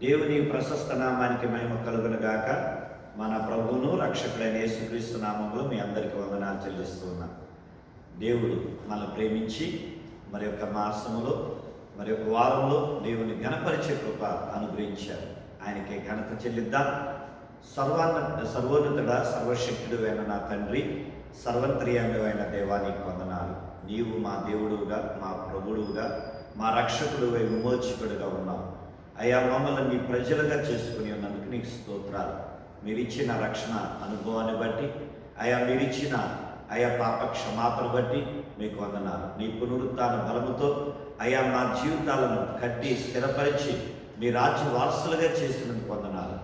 దేవుని ప్రశస్త నామానికి మహిమ కలుగును గాక. మన ప్రభువును రక్షకుడైన యేసుక్రీస్తు నామములో మీ అందరికీ వందనాలు చెల్లిస్తున్నాను. దేవుడు మనల్ని ప్రేమించి మరి యొక్క మాసములో మరి యొక్క వారంలో దేవుని ఘనపరిచే కృప అనుగ్రహించారు. ఆయనకే ఘనత చెల్లిద్దాం. సర్వోన్నతుడ సర్వశక్తుడు అయిన నా తండ్రి, సర్వంతర్యామి అయిన దేవానికి వందనాలు. నీవు మా దేవుడుగా, మా ప్రభువుగా, మా రక్షకుడు విమోచకుడుగా ఉన్నావు. అయా, మమ్మల్ని మీ ప్రజలుగా చేసుకుని ఉన్నందుకు నీకు స్తోత్రాలు. మీరిచ్చిన రక్షణ అనుభవాన్ని బట్టి, మీరిచ్చిన పాప క్షమాపణ బట్టి మీకు వందనాలు. నీ పునరుత్థాన బలముతో మా జీవితాలను కట్టి స్థిరపరిచి మీ రాజ్య వారసులుగా చేసినందుకు వందనాలు.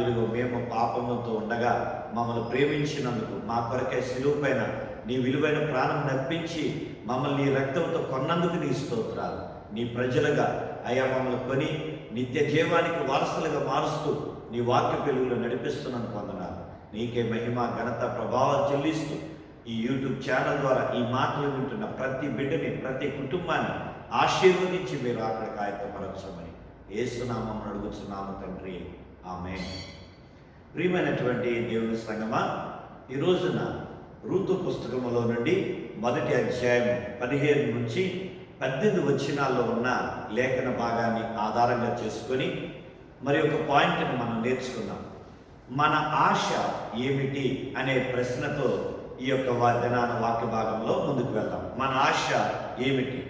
ఇదిగో మేము పాపముతో ఉండగా మమ్మల్ని ప్రేమించినందుకు, మా కొరకే సిలువ పైన నీ విలువైన ప్రాణం నర్పించి మమ్మల్ని నీ రక్తంతో కొన్నందుకు నీ స్తోత్రాలు. నీ ప్రజలుగా మమ్మల్ని కొని నిత్య జీవానికి వారసులుగా మారుస్తూ నీ వాక్య వెలుగులో నడిపిస్తున్నందుకు వందనాలు. నీకే మహిమ ఘనత ప్రభావం చెల్లిస్తూ ఈ యూట్యూబ్ ఛానల్ ద్వారా ఈ మాటలు వింటున్న ప్రతి బిడ్డని, ప్రతి కుటుంబాన్ని ఆశీర్వదించి మీరు అక్కడికి ఆయత్తపరచమని యేసునామమున అడుగుచున్నాము తండ్రి, ఆమేన్. ప్రియమైనటువంటి దేవుని సంగమా, ఈ రోజున రూతు పుస్తకములో నుండి మొదటి అధ్యాయం 15 నుంచి 18 వచనాల్లో ఉన్న లేఖన భాగాన్ని ఆధారంగా చేసుకొని మరి ఒక పాయింట్ని మనం నేర్చుకున్నాం. మన ఆశ ఏమిటి అనే ప్రశ్నతో ఈ యొక్క దినాన వాక్య భాగంలో ముందుకు వెళ్దాం. మన ఆశ ఏమిటి?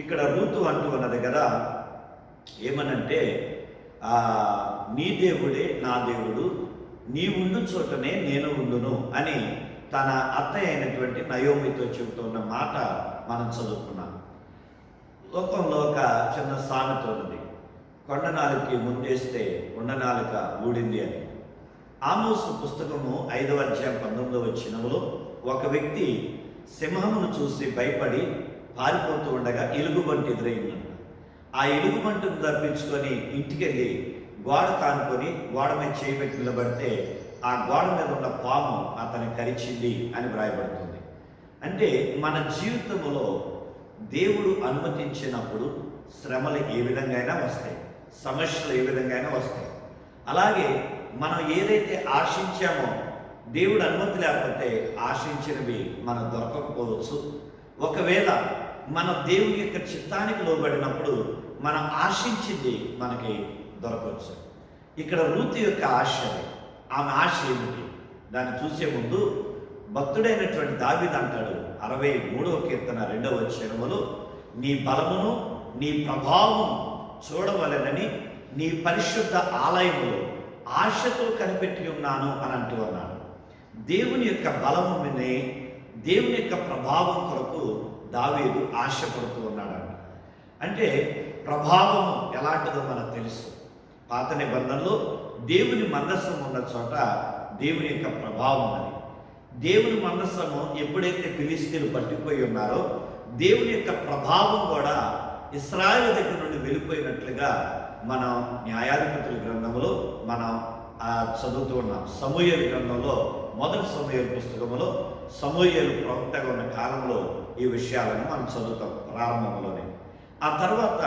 ఇక్కడ రూతు అంటూ ఉన్నది కదా, ఏమనంటే నీ దేవుడే నా దేవుడు, నీ ఉండు చోటనే నేను ఉండును అని తన అత్తయ్య అయినటువంటి నయోమితో చెబుతున్న మాట మనం చదువుకున్నాం. లోకంలో ఒక చిన్న సామెత ఉన్నది, కొండనాలుకి ముందేస్తే కొండనాలుక ఊడింది అని. ఆమోసు పుస్తకము 5వ అధ్యాయం 19వ వచనంలో ఒక వ్యక్తి సింహమును చూసి భయపడి పారిపోతూ ఉండగా ఎలుగుబంటి ఎదురైందంట. ఆ ఎలుగుబంటిని తప్పించుకొని ఇంటికెళ్ళి గోడ కానుకొని గోడ మీద చేయబెట్టి నిలబడితే ఆ గోడ మీద ఉన్న పాము అతని కరిచింది అని వ్రాయబడుతుంది. అంటే మన జీవితంలో దేవుడు అనుమతించినప్పుడు శ్రమలు ఏ విధంగా అయినా వస్తాయి, సమస్యలు ఏ విధంగా అయినా వస్తాయి. అలాగే మనం ఏదైతే ఆశించామో దేవుడు అనుమతి లేకపోతే ఆశించినవి మనం దొరకకపోవచ్చు. ఒకవేళ మనం దేవుని యొక్క చిత్తానికి లోబడినప్పుడు మనం ఆశించింది మనకి దొరకవచ్చు. ఇక్కడ రూతు యొక్క ఆశ, ఆమె ఆశ ఏమిటి దాన్ని చూసే ముందు భక్తుడైనటువంటి దావీదు అంటాడు 63వ కీర్తన 2వ వచనములో, నీ బలమును నీ ప్రభావము చూడవలెనని నీ పరిశుద్ధ ఆలయములో ఆశతో కనిపెట్టి ఉన్నాను అని అంటూ ఉన్నాడు. దేవుని యొక్క బలము వినే, దేవుని యొక్క ప్రభావం కొరకు దావీదు ఆశపడుతూ ఉన్నాడు. అంటే ప్రభావం ఎలాంటిదో మనకు తెలుసు. పాత నిబంధనలో దేవుని మందస్సం ఉన్న చోట దేవుని యొక్క ప్రభావం అని. దేవుని మందస్సము ఎప్పుడైతే ఫిలిస్తీన్లు పట్టిపోయి ఉన్నారో దేవుని యొక్క ప్రభావం కూడా ఇశ్రాయేలు దగ్గర నుండి వెళ్ళిపోయినట్లుగా మనం న్యాయాధిపతుల గ్రంథంలో మనం చదువుతూ ఉన్నాం. సమూయేలు గ్రంథంలో మొదటి సమూయేలు పుస్తకంలో సమూయేలు ప్రవక్తగా ఉన్న కాలంలో ఈ విషయాలను మనం చదువుతాం ప్రారంభంలోనే. ఆ తర్వాత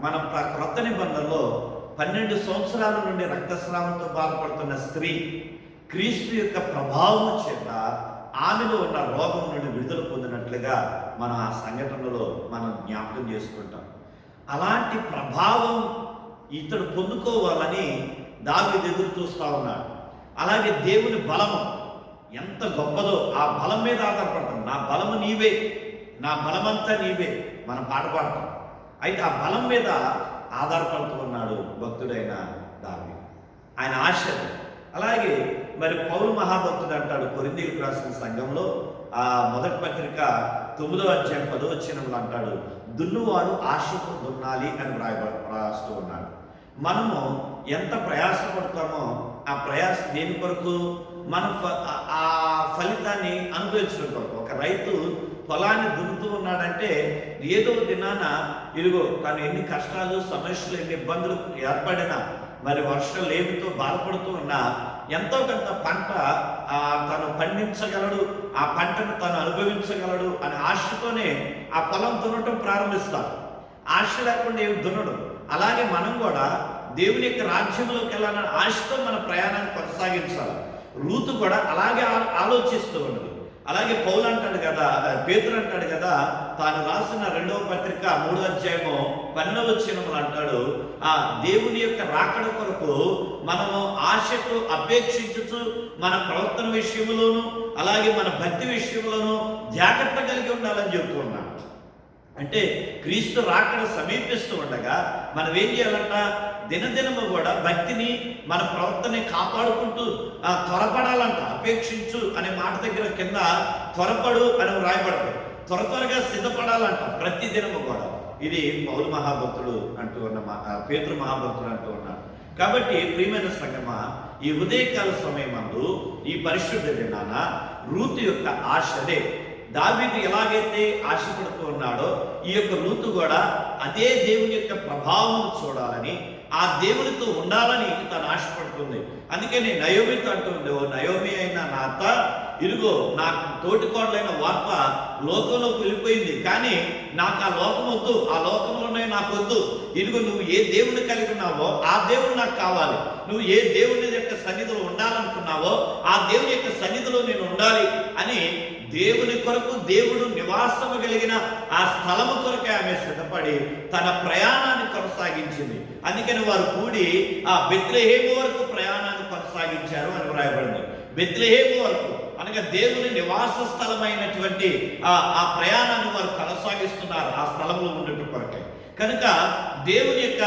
మనం క్రొత్త నిబంధనలో 12 సంవత్సరాల నుండి రక్తస్రావంతో బాధపడుతున్న స్త్రీ క్రీస్తు యొక్క ప్రభావం చేత ఆమెలో ఉన్న రోగం నుండి విడుదల పొందినట్లుగా మనం ఆ సంఘటనలో మనం జ్ఞాపకం చేసుకుంటాం. అలాంటి ప్రభావం ఇతడు పొందుకోవాలని దావీదు ఎదురు చూస్తూ ఉన్నాడు. అలాగే దేవుని బలము ఎంత గొప్పదో ఆ బలం మీద ఆధారపడతాం. నా బలము నీవే, నా బలమంతా నీవే మనం పాట పాడతాం. అయితే ఆ బలం మీద ఆధారపడుతూ ఉన్నాడు భక్తుడైన దావీదు. ఆయన ఆశ. అలాగే మరి పౌలు మహాభక్తుడు అంటాడు కొరింథీయులకు రాసిన సంఘంలో మొదటి పత్రిక 9వ అధ్యాయం 10వ వచనంలో అంటాడు, దున్నువాడు ఆశతో దున్నాలి అని రాస్తూ ఉన్నాడు. మనము ఎంత ప్రయాసపడతామో ఆ ప్రయాస దేని కొరకు, మనం ఆ ఫలితాన్ని అనుభవించడం కొరకు. ఒక రైతు పొలాన్ని దున్నుతూ ఉన్నాడంటే ఏదో దినాన ఇదిగో తను ఎన్ని కష్టాలు, సమస్యలు, ఎన్ని ఇబ్బందులు ఏర్పడినా, మరి వర్షం లేమితో బాధపడుతూ ఉన్నా ఎంతో కొంత పంట తను పండించగలడు, ఆ పంటను తను అనుభవించగలడు అనే ఆశతోనే ఆ పొలం దున్నటం ప్రారంభిస్తాడు. ఆశ లేకుండా ఏమి దున్నడు. అలాగే మనం కూడా దేవుని యొక్క రాజ్యంలోకి వెళ్ళాలని ఆశతో మన ప్రయాణాన్ని కొనసాగించాలి. రూతు కూడా అలాగే ఆలోచిస్తూ ఉన్నది. అలాగే పౌలు అంటాడు కదా, పేతురు అంటాడు కదా, తాను రాసిన 2వ పత్రిక 3వ అధ్యాయము 12వ వచనంలో అంటాడు, ఆ దేవుని యొక్క రాకడ కొరకు మనము ఆశతో అపేక్షించుచు మన ప్రవర్తన విషయంలోను అలాగే మన భక్తి విషయంలోను జాగ్రత్త కలిగి ఉండాలని చెబుతూ ఉన్నాడు. అంటే క్రీస్తు రాకడ సమీపిస్తూ ఉండగా మనం ఏం చేయాలంట, దినదినము కూడా భక్తిని మన ప్రవర్తనని కాపాడుకుంటూ త్వరపడాలంట. అపేక్షించు అనే మాట దగ్గర కింద త్వరపడు అని రాయబడతాయి. త్వరగా సిద్ధపడాలంట ప్రతి దినము కూడా. ఇది పౌలు మహాభక్తుడు అంటూ ఉన్న పేతురు మహాభక్తుడు అంటూ ఉన్నాడు. కాబట్టి ప్రియమైన సంగమా, ఈ ఉదయకాల సమయమందు ఈ పరిశుద్ధ దినాన రూతు యొక్క ఆశదే. దావీదు ఎలాగైతే ఆశపడుతూ ఉన్నాడో ఈ యొక్క రూతు కూడా అదే దేవుని యొక్క ప్రభావం చూడాలని, ఆ దేవునితో ఉండాలని తను ఆశపడుతుంది. అందుకని నయోమితో అంటుంది, ఓ నయోమి అయిన నా అత్త, ఇదిగో నా తోటికోడలైన వార్త లోకంలోకి వెళ్ళిపోయింది, కానీ నాకు ఆ లోకం వద్దు, ఆ లోకంలోనే నాకు వద్దు. ఇదిగో నువ్వు ఏ దేవుని కలిగి ఉన్నావో ఆ దేవుడు నాకు కావాలి. నువ్వు ఏ దేవుని యొక్క సన్నిధిలో ఉండాలనుకున్నావో ఆ దేవుని యొక్క సన్నిధిలో నేను ఉండాలి అని దేవుని కొరకు, దేవుడు నివాసము కలిగిన ఆ స్థలము కొరకే ఆమె సిద్ధపడి తన ప్రయాణాన్ని కొనసాగించింది. అందుకని వారు కూడి ఆ బెత్లెహేము వరకు ప్రయాణాన్ని కొనసాగించారు అని వ్రాయబడింది. బెత్లెహేము వరకు అనగా దేవుని నివాస స్థలమైనటువంటి ఆ ప్రయాణాన్ని వారు కొనసాగిస్తున్నారు, ఆ స్థలంలో ఉండటం కొరకే. కనుక దేవుని యొక్క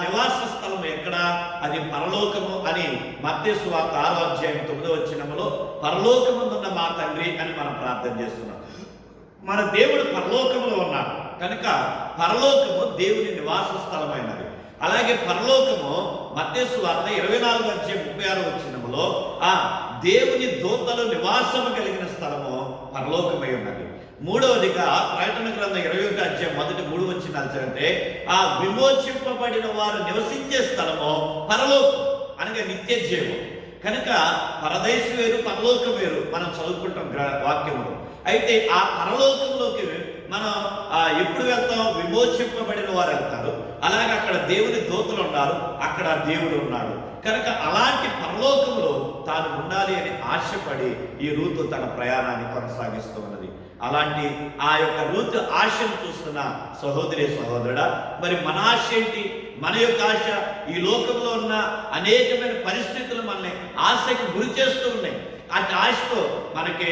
నివాస స్థలం ఎక్కడ? అది పరలోకము అని మత్తయి సువార్త 6వ అధ్యాయం 9వ వచనములో పరలోకమున్న మా తండ్రి అని మనం ప్రార్థన చేస్తున్నాం. మన దేవుడు పరలోకములో ఉన్నాడు కనుక పరలోకము దేవుని నివాస స్థలమైనది. అలాగే పరలోకము మత్తయి సువార్త 24వ అధ్యాయం 36వ వచనములో ఆ దేవుని దూతలు నివాసము కలిగిన స్థలము పరలోకమై ఉన్నది. మూడవదిగా ప్రకటన గ్రంథం 21వ అధ్యాయం 1-3 వచనాలు చదివితే ఆ విమోచింపబడిన వారు నివసించే స్థలము పరలోకం అనగా నిత్య జీవం. కనుక పరదేశ వేరు, పరలోకం వేరు మనం చదువుకుంటాం వాక్యములు. అయితే ఆ పరలోకంలోకి మనం ఎప్పుడు వెళ్తాం? విమోచింపబడిన వారు వెళ్తారు. అలాగే అక్కడ దేవుని దూతలు ఉన్నారు, అక్కడ దేవుడు ఉన్నాడు. కనుక అలాంటి పరలోకంలో తాను ఉండాలి అని ఆశపడి ఈ రూతు తన ప్రయాణాన్ని కొనసాగిస్తూ ఉన్నది. అలాంటి ఆ యొక్క రూతు ఆశను చూస్తున్న సహోదరి సహోదరుడా, మరి మన ఆశ ఏంటి? మన యొక్క ఆశ ఈ లోకంలో ఉన్న అనేకమైన పరిస్థితులు మనల్ని ఆశకు గురి చేస్తూ ఉన్నాయి. అటు ఆశతో మనకి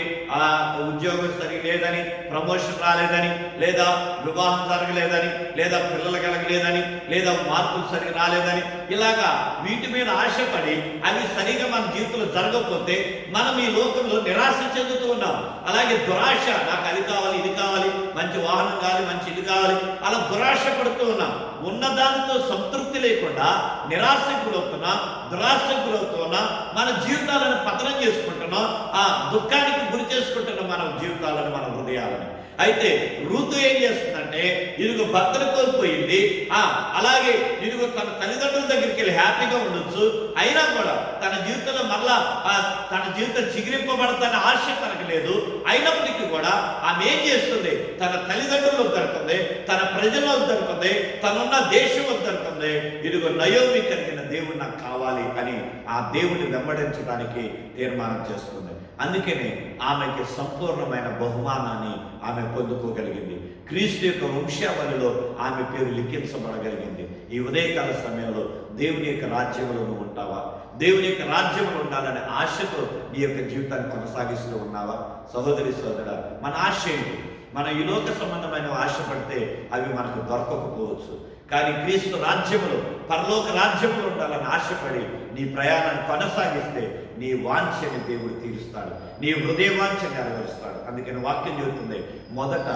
ఉద్యోగం సరిగా లేదని, ప్రమోషన్ రాలేదని, లేదా వివాహం జరగలేదని, లేదా పిల్లలు కలగలేదని, లేదా మార్కులు సరిగా రాలేదని, ఇలాగా వీటి మీద ఆశపడి అవి సరిగా మన జీవితంలో జరగకపోతే మనం ఈ లోకంలో నిరాశ చెందుతూ ఉన్నాం. అలాగే దురాశ, నాకు అది కావాలి, ఇది కావాలి, మంచి వాహనం కావాలి, మంచి ఇది కావాలి, అలా దురాశ పడుతూ ఉన్నాం. ఉన్నదానితో సంతృప్తి లేకుండా నిరాశకు గురవుతున్నా, దురాశకు గురవుతున్నా, మన జీవితాలను పతనం చేసుకుంటున్నాం, ఆ దుఃఖానికి గురి చేసుకుంటున్నాం మన జీవితాలను, మన హృదయాలను. అయితే రూతు ఏం చేస్తుందంటే, ఇదిగో భర్తను కోల్పోయింది, అలాగే ఇదిగో తన తల్లిదండ్రుల దగ్గరికి వెళ్ళి హ్యాపీగా ఉండొచ్చు, అయినా కూడా తన జీవితంలో మళ్ళా తన జీవితం చిగురింపబడతానే ఆశ తనకు లేదు. అయినప్పటికీ కూడా ఆమె ఏం చేస్తుంది? తన తల్లిదండ్రులు వద్దనుకుంది, తన ప్రజల వద్దనుకుంది, తనున్న దేశం వద్దనుకుంది. ఇదిగో నయోమి కలిగిన దేవుడు నాకు కావాలి అని ఆ దేవుని వెంబడించడానికి తీర్మానం చేసుకుంది. అందుకనే ఆమెకి సంపూర్ణమైన బహుమానాన్ని ఆమె పొందుకోగలిగింది. క్రీస్తు యొక్క వంశావళిలో ఆమె పేరు లిఖించబడగలిగింది. ఈ ఉదయకాల సమయంలో దేవుని యొక్క రాజ్యంలో నువ్వు ఉంటావా? దేవుని యొక్క రాజ్యంలో ఉండాలనే ఆశతో నీ యొక్క జీవితాన్ని కొనసాగిస్తూ ఉన్నావా? సహోదరి సోదరుడా, మన ఆశ ఏంటి? మనం ఈ లోక సంబంధమైన ఆశపడితే అవి మనకు దొరకకపోవచ్చు. కానీ క్రీస్తు రాజ్యములో, పరలోక రాజ్యములో ఉండాలని ఆశపడి నీ ప్రయాణాన్ని కొనసాగిస్తే నీ వాంఛని దేవుడు తీరుస్తాడు, నీ హృదయ వాంఛ నెరవేరుస్తాడు. అందుకని వాక్యం చెబుతుంది, మొదట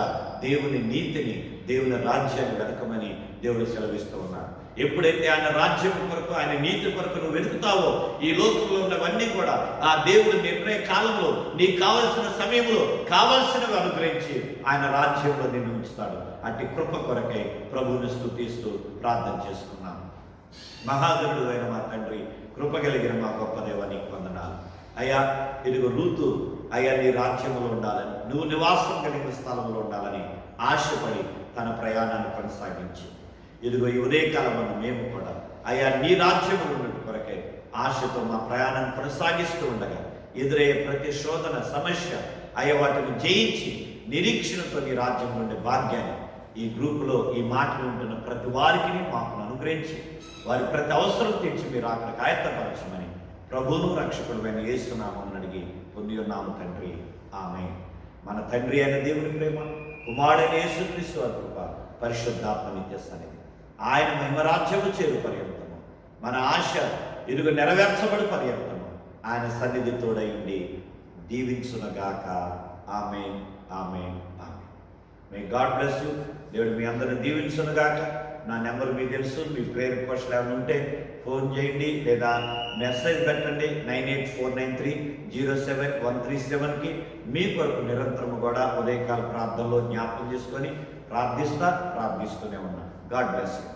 దేవుని నీతిని, దేవుని రాజ్యాన్ని వెతకమని దేవుడు సెలవిస్తూ ఉన్నాడు. ఎప్పుడైతే ఆయన రాజ్యం కొరకు, ఆయన నీతి కొరకు నువ్వు వెతుకుతావో ఈ లోకంలో ఉన్నవన్నీ కూడా ఆ దేవుడు నిర్ణయ కాలంలో నీకు కావలసిన సమయంలో కావలసినవి అనుగ్రహించి ఆయన రాజ్యంలో నిన్ను ఉంచుతాడు. అట్టి కృప కొరకై ప్రభువుని స్తుతిస్తూ ప్రార్థన చేసుకున్నాను. మహాగరుడు అయిన మా తండ్రి, కృప కలిగిన మా గొప్ప దేవా, నీకు వందనాలు. అయ్యా, ఇదిగో రూతు అయ్యా నీ రాజ్యంలో ఉండాలని, నువ్వు నివాసం కలిగిన స్థలంలో ఉండాలని ఆశపడి తన ప్రయాణాన్ని కొనసాగించి ఇదిగో ఈ ఉదయకాలమందు మేము కూడా అయ్యా నీ రాజ్యము ఉన్నట్టు కొరకే ఆశతో మా ప్రయాణం కొనసాగిస్తూ ఉండగా ఎదురయ్యే ప్రతి శోధన సమస్య అయ్యా వాటిని జయించి నిరీక్షణతో నీ రాజ్యం నుండి భాగ్యాన్ని ఈ గ్రూపులో ఈ మాటలు ఉంటున్న ప్రతి వారికి మాకు అనుగ్రహించి వారి ప్రతి అవసరం తీర్చి మీరు అక్కడికి ఆయత్తపరచమని ప్రభువును రక్షకుడైన యేసునామమును అడిగి పొంది ఉన్నాము తండ్రి. ఆమేన్. మన తండ్రి అయిన దేవుని ప్రేమ, కుమారుడైన యేసుక్రీస్తు వారి కృప, పరిశుద్ధాత్మ నిత్య సన్నిధి, ఆయన మహిమరాజ్యము చేరు పర్యంతము మన ఆశ ఇరుగు నెరవేర్చబడి పర్యంతము ఆయన సన్నిధి తోడైండి దీవించునగాక. Amen, amen, amen. May God bless you. దేవుడు మీ అందరిని దీవించునుగాక. నా నెంబర్ మీకు తెలుసు. మీ ప్రేయర్ రిక్వెస్ట్లు ఏమైనా ఉంటే ఫోన్ చేయండి లేదా మెసేజ్ పెట్టండి 9849307137కి. మీ కొరకు నిరంతరము కూడా ఉదయకాల ప్రార్థనలో జ్ఞాపకం చేసుకొని ప్రార్థిస్తూనే ఉన్నాను. God bless you.